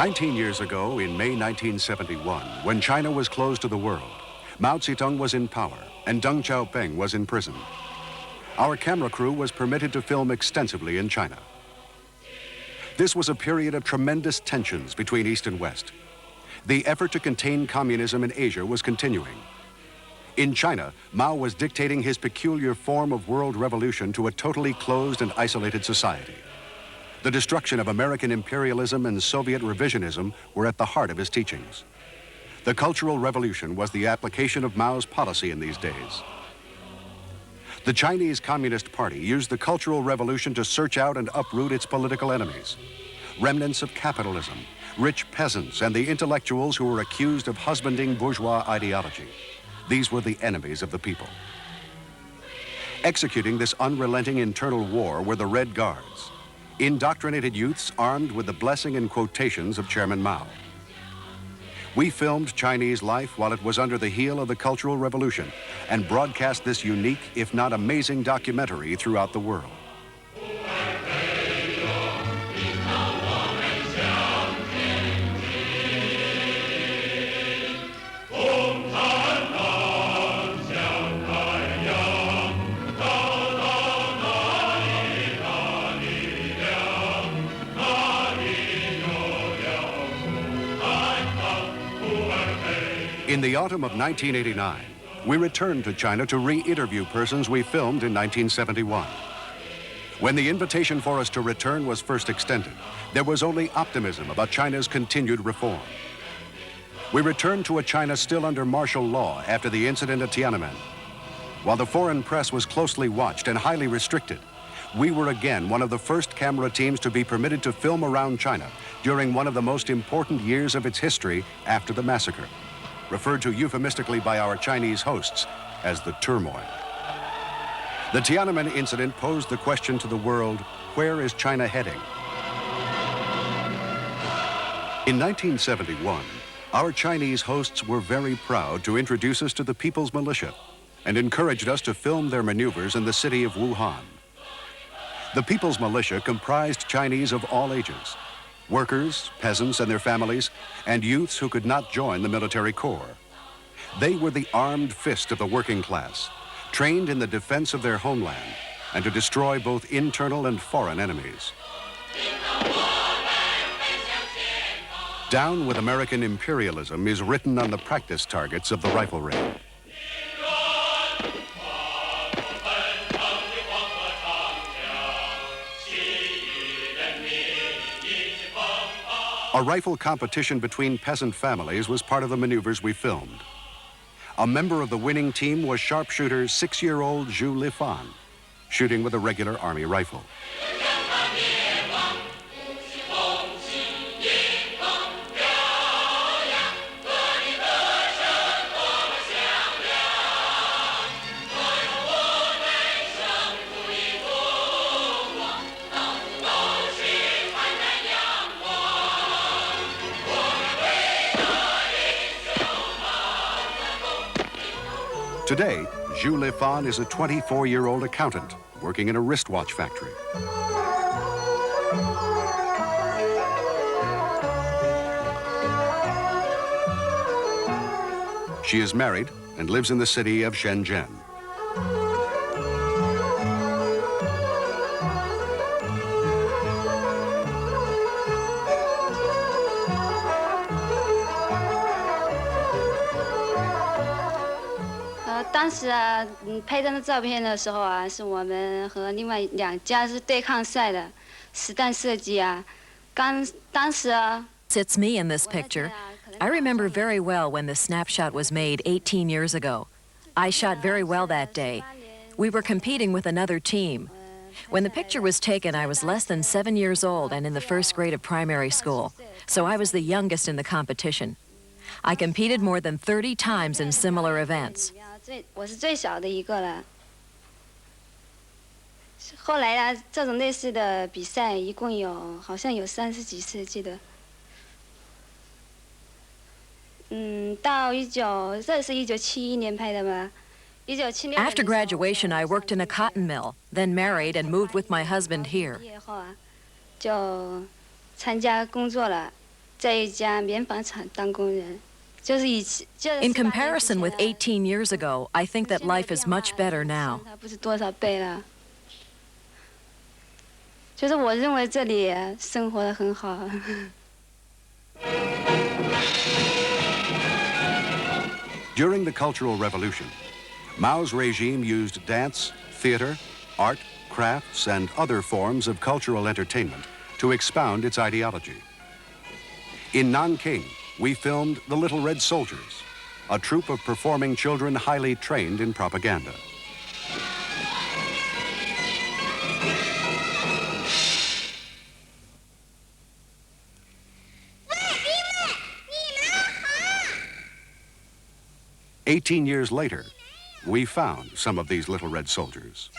19 years ago, in May 1971, when China was closed to the world, Mao Zedong was in power and Deng Xiaoping was in prison. Our camera crew was permitted to film extensively in China. This was a period of tremendous tensions between East and West. The effort to contain communism in Asia was continuing. In China, Mao was dictating his peculiar form of world revolution to a totally closed and isolated society. The destruction of American imperialism and Soviet revisionism were at the heart of his teachings. The Cultural Revolution was the application of Mao's policy in these days. The Chinese Communist Party used the Cultural Revolution to search out and uproot its political enemies, remnants of capitalism, rich peasants, and the intellectuals who were accused of husbanding bourgeois ideology. These were the enemies of the people. Executing this unrelenting internal war were the Red Guards, indoctrinated youths armed with the blessing and quotations of Chairman Mao. We filmed Chinese life while it was under the heel of the Cultural Revolution and broadcast this unique, if not amazing, documentary throughout the world. In the autumn of 1989, we returned to China to re-interview persons we filmed in 1971. When the invitation for us to return was first extended, there was only optimism about China's continued reform. We returned to a China still under martial law after the incident at Tiananmen. While the foreign press was closely watched and highly restricted, we were again one of the first camera teams to be permitted to film around China during one of the most important years of its history after the massacre, referred to euphemistically by our Chinese hosts as the turmoil. The Tiananmen incident posed the question to the world, where is China heading? In 1971, our Chinese hosts were very proud to introduce us to the People's Militia and encouraged us to film their maneuvers in the city of Wuhan. The People's Militia comprised Chinese of all ages, workers, peasants and their families, and youths who could not join the military corps. They were the armed fist of the working class, trained in the defense of their homeland and to destroy both internal and foreign enemies. Down with American imperialism is written on the practice targets of the riflery. A rifle competition between peasant families was part of the maneuvers we filmed. A member of the winning team was sharpshooter 6-year-old Zhu Lifen, shooting with a regular army rifle. Today, Zhu Lifen is a 24-year-old accountant working in a wristwatch factory. She is married and lives in the city of Shenzhen. It's me in this picture. I remember very well when the snapshot was made 18 years ago. I shot very well that day. We were competing with another team. When the picture was taken, I was less than 7 years old and in the first grade of primary school, so I was the youngest in the competition. I competed more than 30 times in similar events. 我是最小的一个了。后来啊，这种类似的比赛一共有好像有30几次，记得。到这是1971年拍的吧？1976年。After graduation, I worked in a cotton mill, then married and moved with my husband here. 毕业后啊，就参加工作了。在一家棉纺厂当工人，就是以前。In comparison with 18 years ago, I think that life is much better now. 不是多少倍了。就是我认为这里生活得很好。During the Cultural Revolution, Mao's regime used dance, theater, art, crafts, and other forms of cultural entertainment to expound its ideology. In Nanking, we filmed The Little Red Soldiers, a troupe of performing children highly trained in propaganda. "18 years later, we found some of these little red soldiers.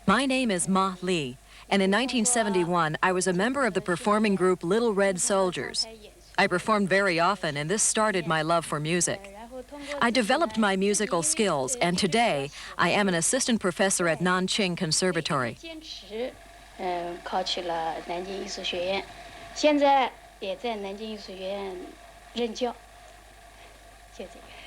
My name is Marlee, and in 1971, I was a member of the performing group Little Red Soldiers. I performed very often, and this started my love for music. I developed my musical skills, and today, I am an assistant professor at Nanking Conservatory. 考取了南京艺术学院，现在也在南京艺术学院任教，就这个。